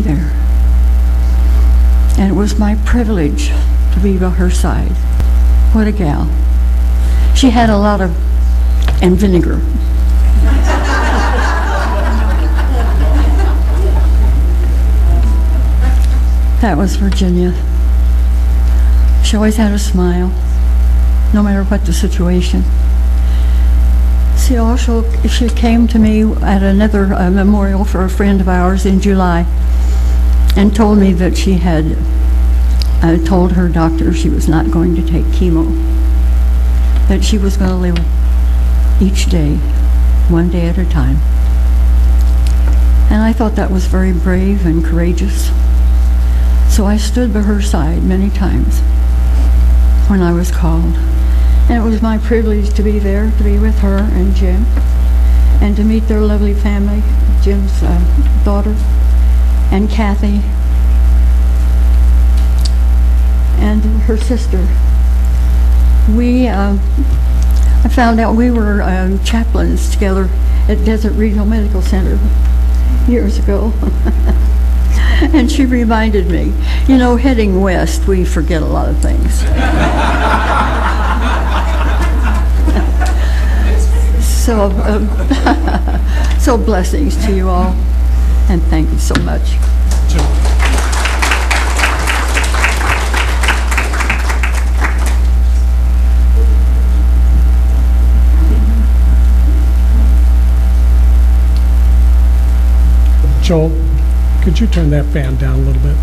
there. And it was my privilege to be by her side. What a gal. She had a lot of, and vinegar. That was Virginia. She always had a smile, no matter what the situation. She also, she came to me at another memorial for a friend of ours in July and told me that she had told her doctor she was not going to take chemo, that she was going to live each day, one day at a time. And I thought that was very brave and courageous. So I stood by her side many times when I was called. And it was my privilege to be there, to be with her and Jim, and to meet their lovely family, Jim's daughter, and Kathy, and her sister. I found out we were chaplains together at Desert Regional Medical Center years ago. And she reminded me, you know, heading west, we forget a lot of things. So blessings to you all, and thank you so much. Joel, could you turn that fan down a little bit?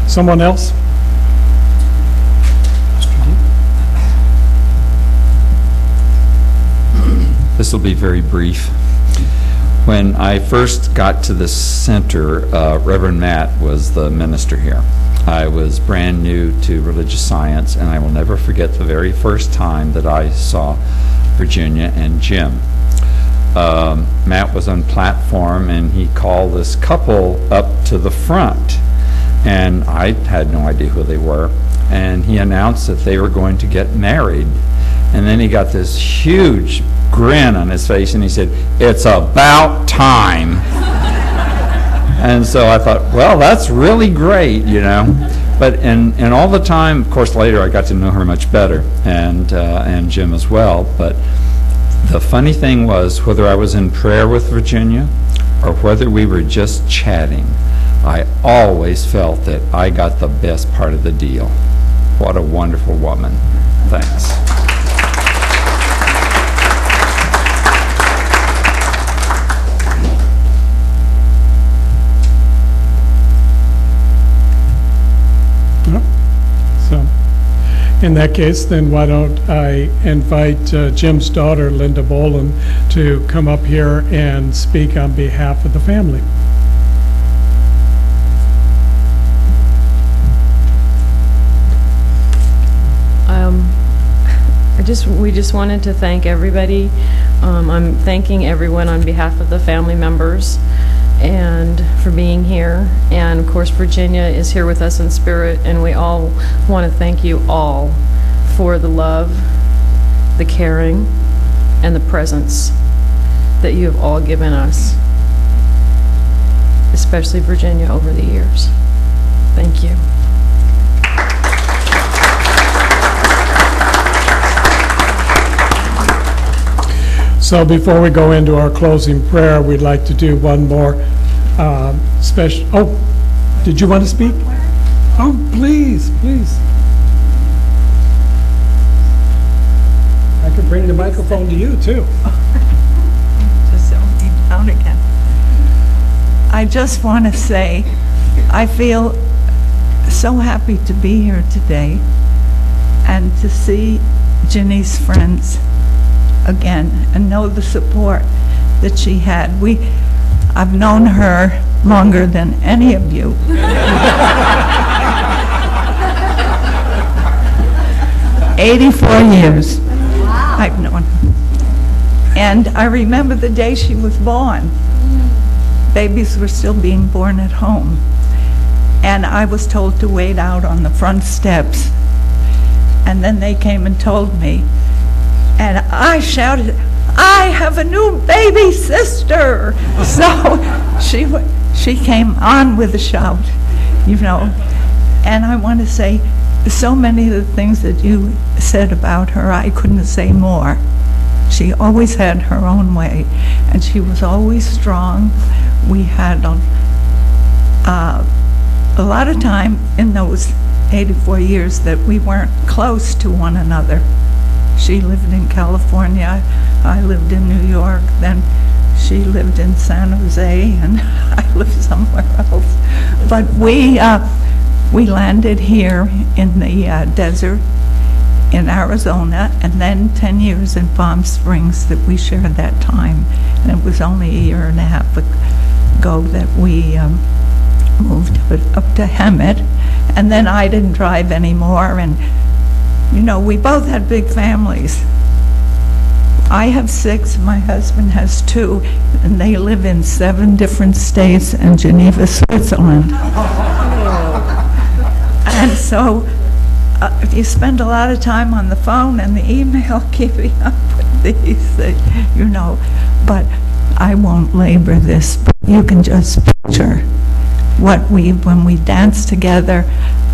Someone else? This will be very brief. When I first got to the center, Reverend Matt was the minister here. I was brand new to religious science, and I will never forget the very first time that I saw Virginia and Jim. Matt was on platform, and he called this couple up to the front, and I had no idea who they were, and he announced that they were going to get married. And then he got this huge grin on his face, and he said, "It's about time." And so I thought, well, that's really great, you know. But and all the time, of course, later I got to know her much better, and Jim as well. But the funny thing was, whether I was in prayer with Virginia or whether we were just chatting, I always felt that I got the best part of the deal. What a wonderful woman. Thanks. So, in that case, then why don't I invite Jim's daughter, Linda Boland, to come up here and speak on behalf of the family. We just wanted to thank everybody. I'm thanking everyone on behalf of the family members and for being here. And of course, Virginia is here with us in spirit, and we all want to thank you all for the love, the caring, and the presence that you have all given us, especially Virginia over the years. Thank you. So before we go into our closing prayer, we'd like to do one more special. Oh, did you want to speak? Oh, please, please. I could bring the microphone to you, too. Just settle me down again. I just want to say I feel so happy to be here today and to see Ginny's friends again and know the support that she had. I've known her longer than any of you. 84 years I've known her. And I remember the day she was born. Babies were still being born at home. And I was told to wait out on the front steps. And then they came and told me. And I shouted, "I have a new baby sister!" So she she came on with a shout, you know. And I want to say, so many of the things that you said about her, I couldn't say more. She always had her own way, and she was always strong. We had a lot of time in those 84 years that we weren't close to one another. She lived in California, I lived in New York, then she lived in San Jose, and I lived somewhere else. But we landed here in the desert in Arizona, and then 10 years in Palm Springs that we shared that time. And it was only a year and a half ago that we moved up to Hemet, and then I didn't drive anymore, and you know, we both had big families. I have 6, my husband has 2, and they live in 7 different states and Geneva, Switzerland. And so you spend a lot of time on the phone and the email keeping up with these, you know, but I won't labor this, but you can just picture what when we danced together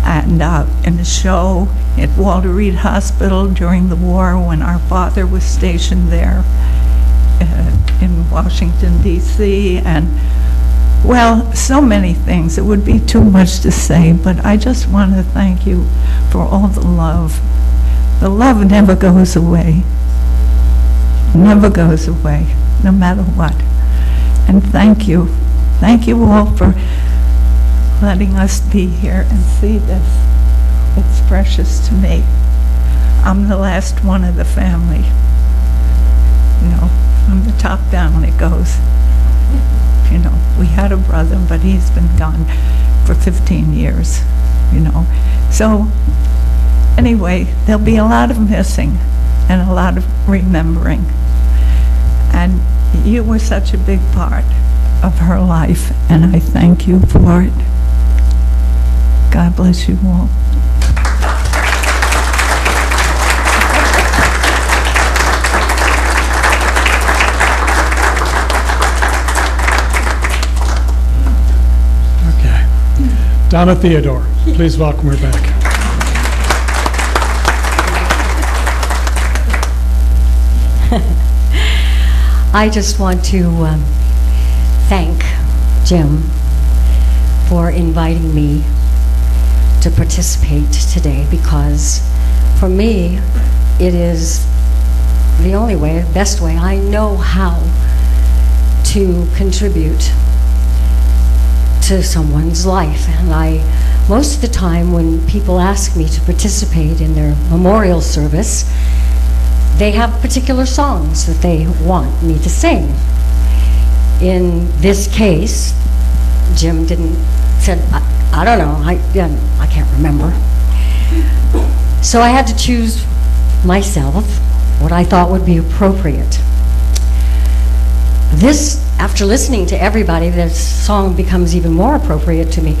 and in a show at Walter Reed Hospital during the war when our father was stationed there in Washington, D.C., and well, so many things. It would be too much to say, but I just want to thank you for all the love. The love never goes away. Never goes away, no matter what. And thank you. Thank you all for letting us be here and see this. It's precious to me. I'm the last one of the family. You know, from the top down it goes. You know, we had a brother, but he's been gone for 15 years, you know. So, anyway, there'll be a lot of missing and a lot of remembering. And you were such a big part of her life, and I thank you for it. God bless you all. Donna Theodore, please welcome her back. I just want to thank Jim for inviting me to participate today, because for me it is the only way, the best way I know how to contribute to someone's life. And most of the time when people ask me to participate in their memorial service, they have particular songs that they want me to sing. In this case, Jim said, I don't know, I can't remember. So I had to choose myself what I thought would be appropriate. After listening to everybody, this song becomes even more appropriate to me.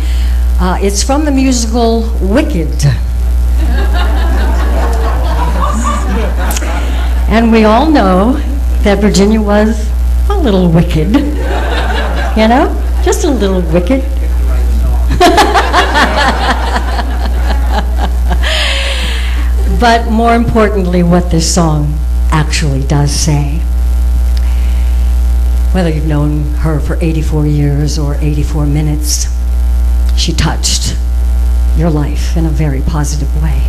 It's from the musical Wicked. And we all know that Virginia was a little wicked. You know? Just a little wicked. But more importantly, what this song actually does say. Whether you've known her for 84 years or 84 minutes, she touched your life in a very positive way.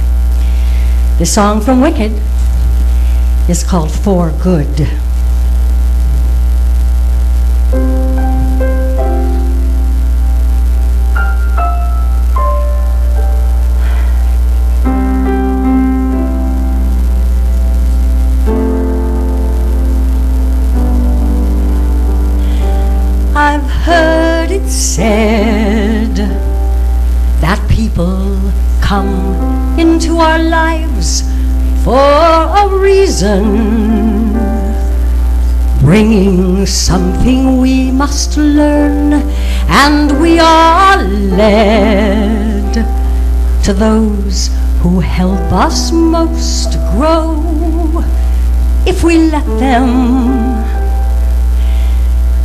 This song from Wicked is called For Good. I've heard it said that people come into our lives for a reason, bringing something we must learn, and we are led to those who help us most grow if we let them.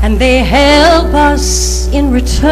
and they help us in return.